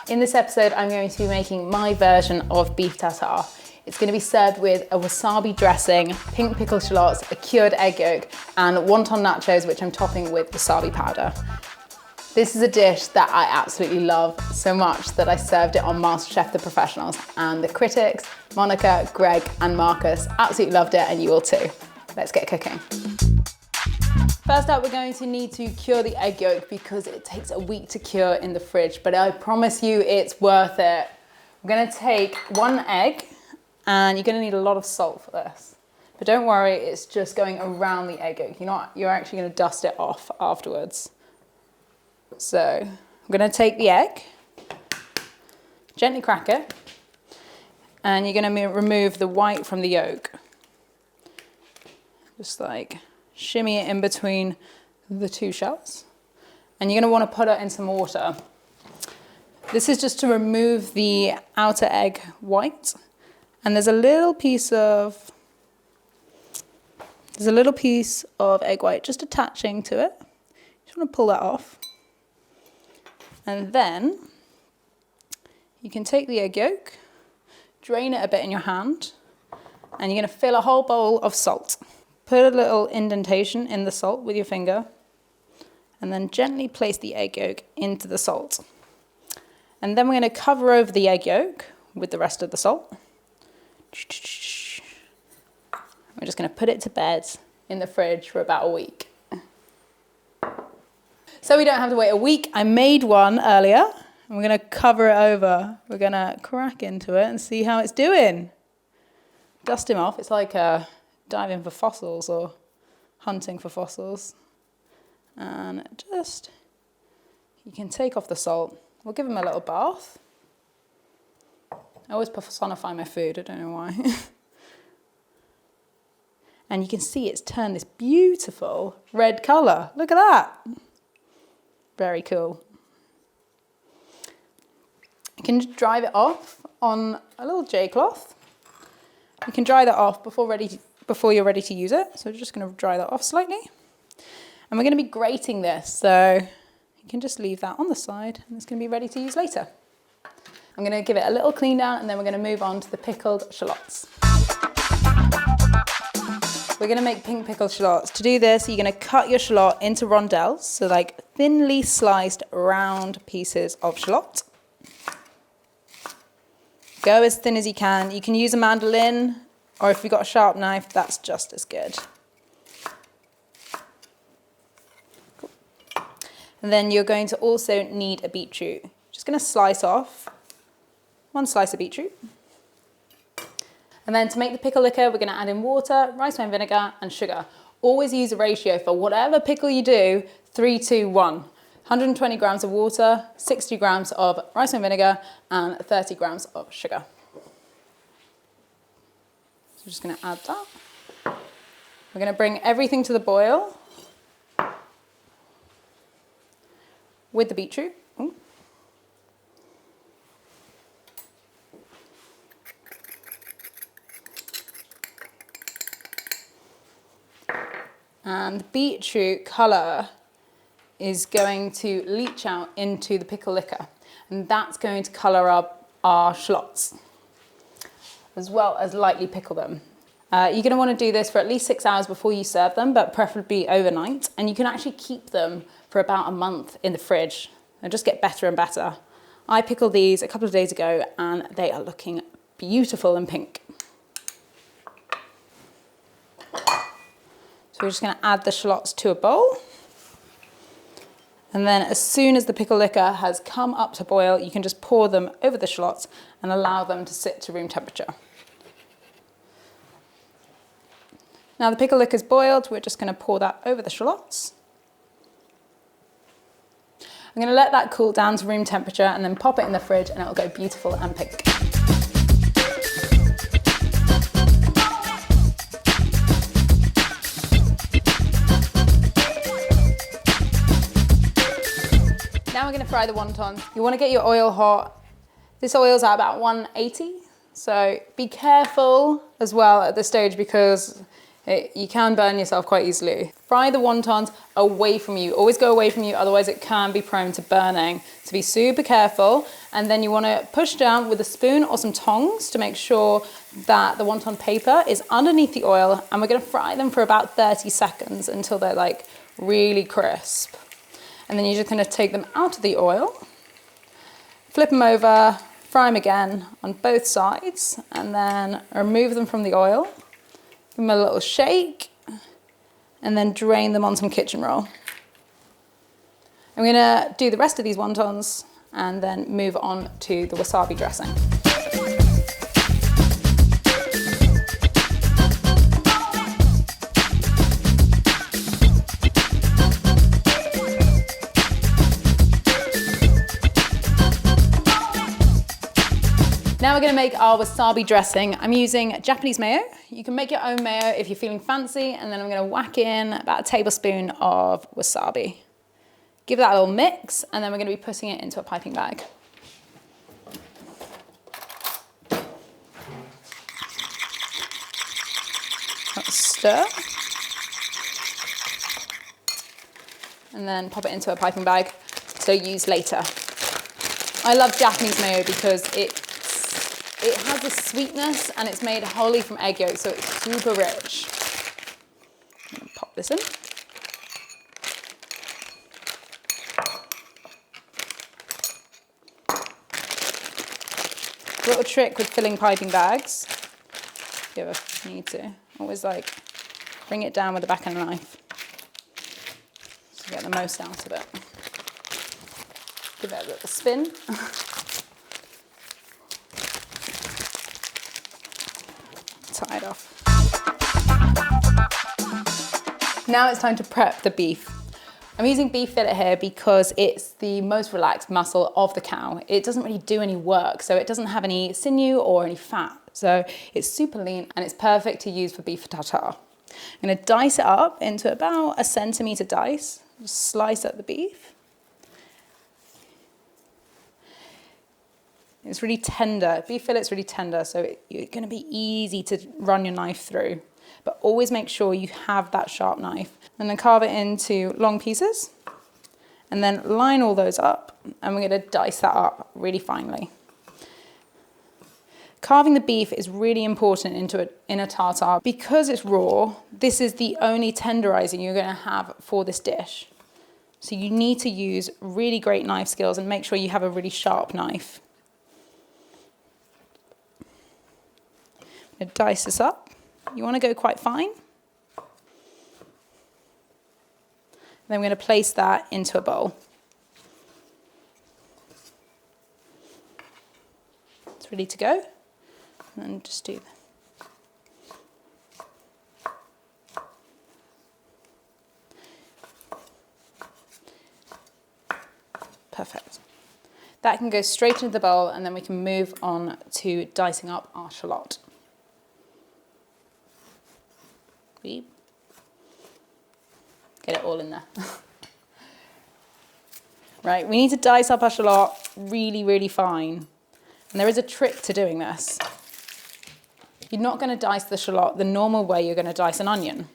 In this episode, I'm going to be making my version of beef tartare. It's going to be served with a wasabi dressing, pink pickled shallots, a cured egg yolk, and wonton nachos, which I'm topping with wasabi powder. This is a dish that I absolutely love so much that I served it on MasterChef The Professionals, and the critics, Monica, Greg, and Marcus, absolutely loved it, and you will too. Let's get cooking. First up, we're going to need to cure the egg yolk because it takes a week to cure in the fridge, but I promise you it's worth it. We're going to take one egg, and you're going to need a lot of salt for this. But don't worry, it's just going around the egg yolk. You're actually going to dust it off afterwards. So I'm going to take the egg, gently crack it, and you're going to remove the white from the yolk. Just like shimmy it in between the two shells. And you're going to want to put it in some water. This is just to remove the outer egg white. And there's a little piece of egg white just attaching to it. Just want to pull that off. And then you can take the egg yolk, drain it a bit in your hand, and you're going to fill a whole bowl of salt. Put a little indentation in the salt with your finger, and then gently place the egg yolk into the salt. And then we're going to cover over the egg yolk with the rest of the salt. We're just going to put it to bed in the fridge for about a week. So we don't have to wait a week. I made one earlier, and we're going to cover it over. We're going to crack into it and see how it's doing. Dust him off. It's like diving for fossils or hunting for fossils. And just, you can take off the salt. We'll give him a little bath. I always personify my food, I don't know why. And you can see it's turned this beautiful red colour. Look at that. Very cool. You can just dry it off on a little J-cloth. You can dry that off before you're ready to use it. So we're just going to dry that off slightly. And we're going to be grating this, so you can just leave that on the side and it's going to be ready to use later. I'm going to give it a little clean down and then we're going to move on to the pickled shallots. We're going to make pink pickled shallots. To do this, you're going to cut your shallot into rondelles, so like thinly sliced round pieces of shallot. Go as thin as you can. You can use a mandolin, or if you've got a sharp knife, that's just as good. Cool. And then you're going to also need a beetroot. Just going to slice off one slice of beetroot. And then to make the pickle liquor, we're going to add in water, rice wine vinegar, and sugar. Always use a ratio for whatever pickle you do, 3-2-1. 120 grams of water, 60 grams of rice wine vinegar, and 30 grams of sugar. So we're just going to add that. We're going to bring everything to the boil with the beetroot. Ooh. And the beetroot colour is going to leach out into the pickle liquor, and that's going to colour up our shallots, as well as lightly pickle them. You're going to want to do this for at least 6 hours before you serve them, but preferably overnight, and you can actually keep them for about a month in the fridge. They'll just get better and better. I pickled these a couple of days ago, and they are looking beautiful and pink. So we're just going to add the shallots to a bowl. And then as soon as the pickle liquor has come up to boil, you can just pour them over the shallots and allow them to sit to room temperature. Now the pickle liquor's boiled, we're just going to pour that over the shallots. I'm going to let that cool down to room temperature and then pop it in the fridge and it'll go beautiful and pink. Now we're going to fry the wontons. You want to get your oil hot. This oil's at about 180, so be careful as well at this stage because You can burn yourself quite easily. Fry the wontons away from you. Always go away from you, otherwise it can be prone to burning. So be super careful. And then you want to push down with a spoon or some tongs to make sure that the wonton paper is underneath the oil. And we're going to fry them for about 30 seconds until they're like really crisp. And then you're just going to take them out of the oil, flip them over, fry them again on both sides, and then remove them from the oil. Give them a little shake, and then drain them on some kitchen roll. I'm gonna do the rest of these wontons and then move on to the wasabi dressing. Now we're gonna make our wasabi dressing. I'm using Japanese mayo. You can make your own mayo if you're feeling fancy, and then I'm gonna whack in about a tablespoon of wasabi. Give that a little mix, and then we're gonna be putting it into a piping bag. Let's stir. And then pop it into a piping bag to use later. I love Japanese mayo because it has a sweetness and it's made wholly from egg yolk, so it's super rich. I'm gonna pop this in. Little trick with filling piping bags, if you ever need to, always like bring it down with the back of a knife to get the most out of it. Give it a little spin. Tie it off. Now it's time to prep the beef. I'm using beef fillet here because it's the most relaxed muscle of the cow. It doesn't really do any work, so it doesn't have any sinew or any fat. So it's super lean and it's perfect to use for beef tartare. I'm gonna dice it up into about 1 centimeter dice. Just slice up the beef. It's really tender. Beef fillet's really tender, so it's going to be easy to run your knife through. But always make sure you have that sharp knife. And then carve it into long pieces. And then line all those up. And we're going to dice that up really finely. Carving the beef is really important in a tartare. Because it's raw, this is the only tenderizing you're going to have for this dish. So you need to use really great knife skills and make sure you have a really sharp knife. Dice this up. You want to go quite fine. Then we're going to place that into a bowl. It's ready to go. And then just do perfect. That can go straight into the bowl, and then we can move on to dicing up our shallot. Get it all in there. Right, we need to dice up our shallot really, really fine. And there is a trick to doing this. You're not going to dice the shallot the normal way you're going to dice an onion.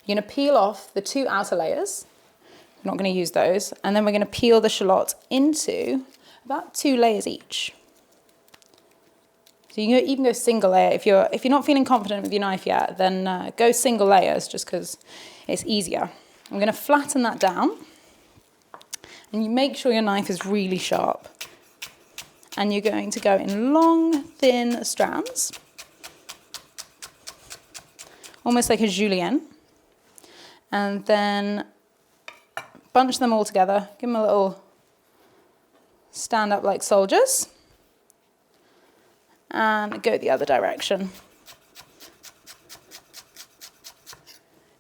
You're going to peel off the 2 outer layers. We're not going to use those. And then we're going to peel the shallot into about 2 layers each. So you can even go single layer. If you're not feeling confident with your knife yet, then go single layers just because it's easier. I'm going to flatten that down. And you make sure your knife is really sharp. And you're going to go in long, thin strands. Almost like a julienne. And then bunch them all together. Give them a little stand up like soldiers. And go the other direction.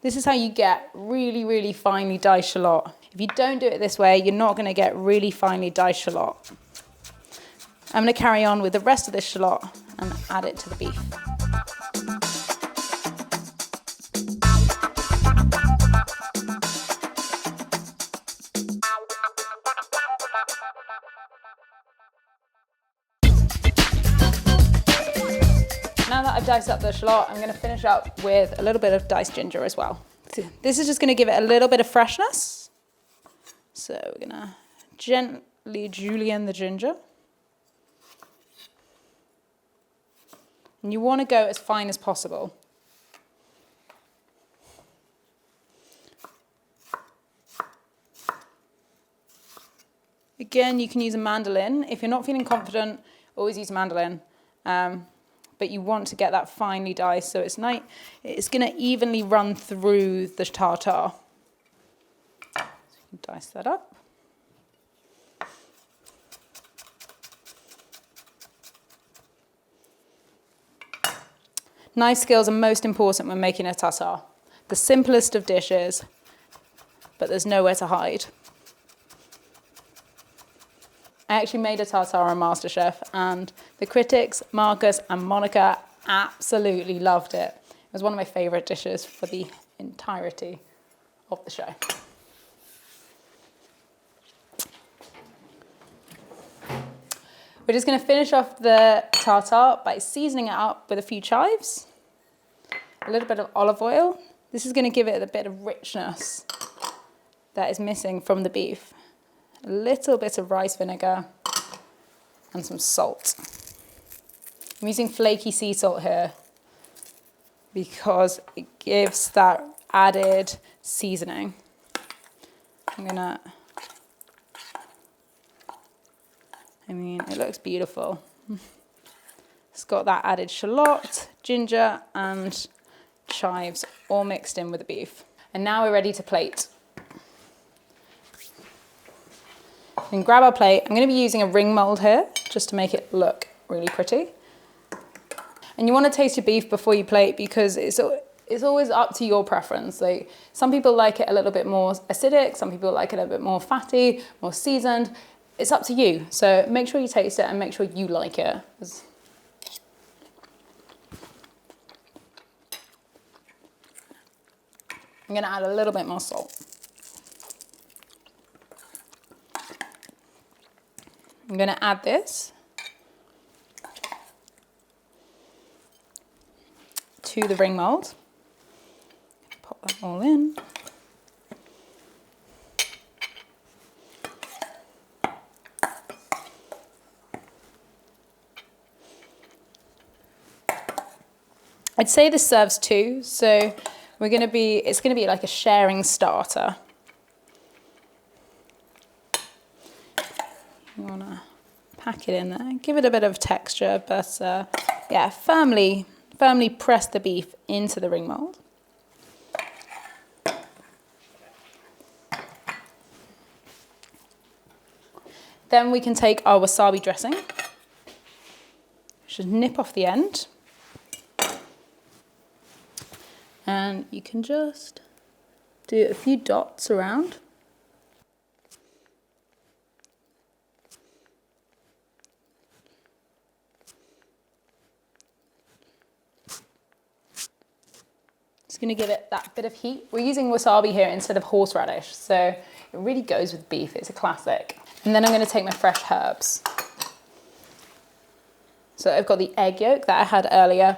This is how you get really, really finely diced shallot. If you don't do it this way, you're not going to get really finely diced shallot. I'm going to carry on with the rest of this shallot and add it to the beef. diced up the shallot, I'm going to finish up with a little bit of diced ginger as well. This is just going to give it a little bit of freshness. So we're going to gently julienne the ginger. And you want to go as fine as possible. Again, you can use a mandolin. If you're not feeling confident, always use a mandolin. But you want to get that finely diced so it's nice. It's going to evenly run through the tartare. So you can dice that up. Knife skills are most important when making a tartare. The simplest of dishes, but there's nowhere to hide. I actually made a tartare on MasterChef, and the critics, Marcus and Monica, absolutely loved it. It was one of my favourite dishes for the entirety of the show. We're just going to finish off the tartare by seasoning it up with a few chives, a little bit of olive oil. This is going to give it a bit of richness that is missing from the beef. A little bit of rice vinegar and some salt. I'm using flaky sea salt here because it gives that added seasoning. It looks beautiful. It's got that added shallot, ginger and chives all mixed in with the beef. And now we're ready to plate. We can grab our plate. I'm going to be using a ring mold here just to make it look really pretty. And you want to taste your beef before you plate because it's always up to your preference. Like, some people like it a little bit more acidic, some people like it a little bit more fatty, more seasoned. It's up to you. So make sure you taste it and make sure you like it. I'm going to add a little bit more salt. I'm going to add this to the ring mold. Pop that all in. I'd say this serves two, so it's going to be like a sharing starter. You want to pack it in there, give it a bit of texture, but yeah, firmly press the beef into the ring mold. Then we can take our wasabi dressing, just nip off the end, and you can just do a few dots around. Going to give it that bit of heat. We're using wasabi here instead of horseradish, so it really goes with beef. It's a classic. And then I'm going to take my fresh herbs. So I've got the egg yolk that I had earlier,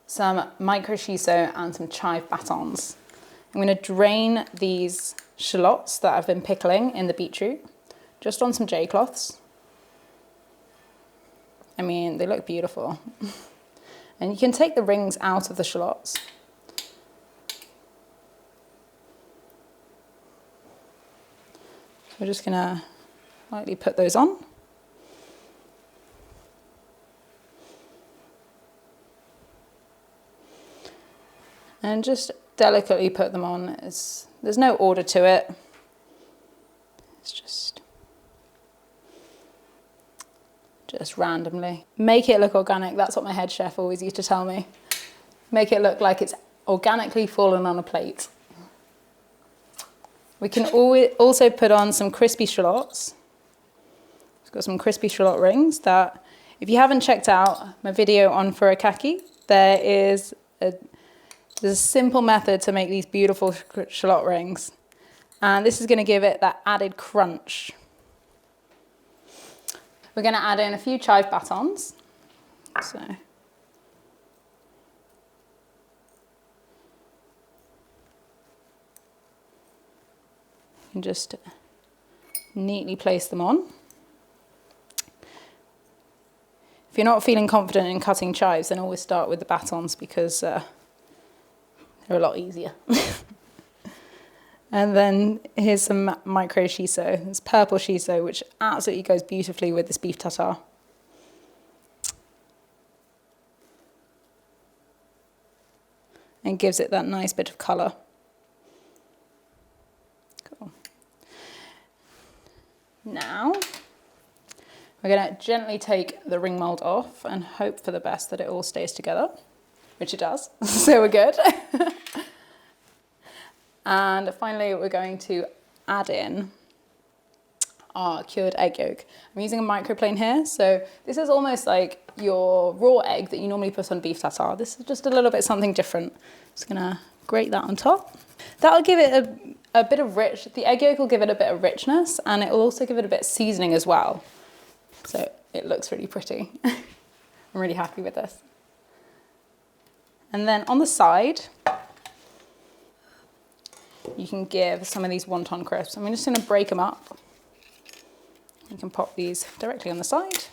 some micro shiso and some chive batons. I'm going to drain these shallots that I've been pickling in the beetroot just on some J cloths. They look beautiful. And you can take the rings out of the shallots. We're just going to lightly put those on. And just delicately put them on. There's no order to it. It's just randomly. Make it look organic. That's what my head chef always used to tell me. Make it look like it's organically fallen on a plate. We can also put on some crispy shallots. I've got some crispy shallot rings that, if you haven't checked out my video on furikake, there's a simple method to make these beautiful shallot rings. And this is going to give it that added crunch. We're going to add in a few chive batons. So And just neatly place them on. If you're not feeling confident in cutting chives, then always start with the batons because they're a lot easier. And then here's some micro shiso. It's purple shiso, which absolutely goes beautifully with this beef tartare. And gives it that nice bit of colour. Cool. Now, we're going to gently take the ring mould off and hope for the best that it all stays together, which it does, so we're good. And finally, we're going to add in our cured egg yolk. I'm using a microplane here, so this is almost like your raw egg that you normally put on beef tartare. This is just a little bit something different. Just gonna grate that on top. That'll give it a bit of the egg yolk will give it a bit of richness, and it will also give it a bit of seasoning as well. So it looks really pretty. I'm really happy with this. And then on the side, you can give some of these wonton crisps. I'm just going to break them up. You can pop these directly on the side.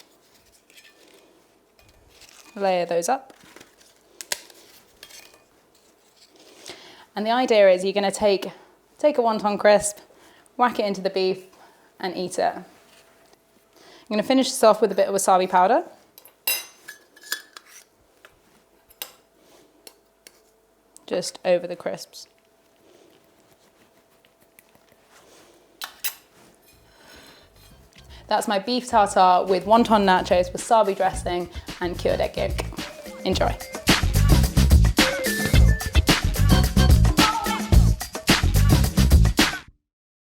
Layer those up. And the idea is you're going to take a wonton crisp, whack it into the beef and eat it. I'm going to finish this off with a bit of wasabi powder. Just over the crisps. That's my beef tartare with wonton nachos, wasabi dressing and cured egg yolk. Enjoy.